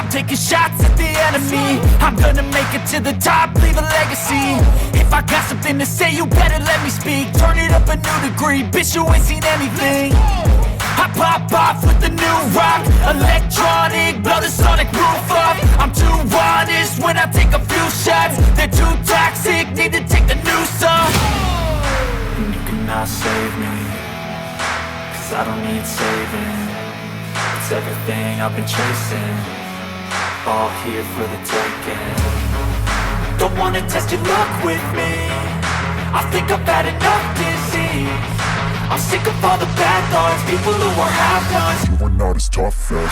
taking shots at the enemy. I'm gonna make it to the top, leave a legacy. If I got something to say, you better let me speak. Turn it up a new degree, bitch, you ain't seen anything. I pop off with the new rock, electronic, blow the sonic roof up. I'm too honest when I take a few shots. They're too toxic, need to take the noose off. And you cannot save me, cause I don't need saving. It's everything I've been chasing, all here for the taking. Don't wanna test your luck with me, I think I've had enough disease. I'm sick of all the bad thoughts, people who are half-nots. You are not as tough as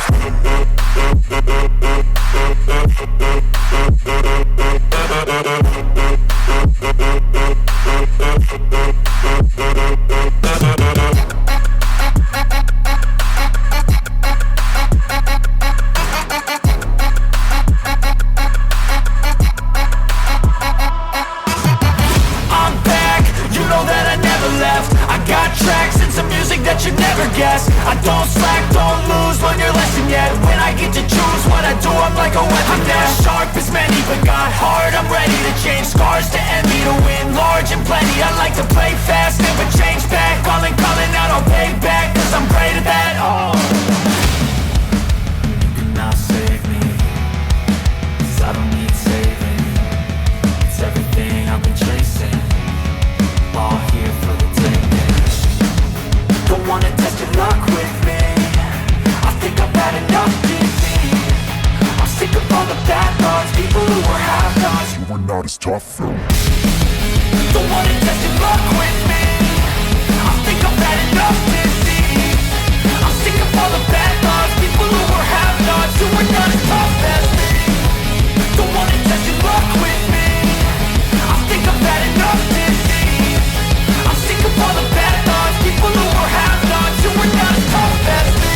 you never guess. I don't slack, don't lose, learn your lesson yet. When I get to choose what I do, I'm like a weapon. I'm not sharp as many, but got hard. I'm ready to change scars to envy, to win large and plenty. I like to play fast, never change back. Calling out, I'll pay back, cause I'm great at that. Oh, you cannot save me, cause I don't need saving. It's everything I've been chasing, all here for the taking. Don't wanna test your luck with me, I think I've had enough disease. I'm sick of all the bad thoughts, people who are half-nots. You are not as tough though. Don't wanna test your luck with me, I think I've had enough disease. I'm sick of all the bad thoughts, people who are half-nots. You are not as tough as me. Don't wanna test your luck with me, I think I've had enough disease. I'm sick of all the bad thoughts, people who are half-nots. You are not as tough as me.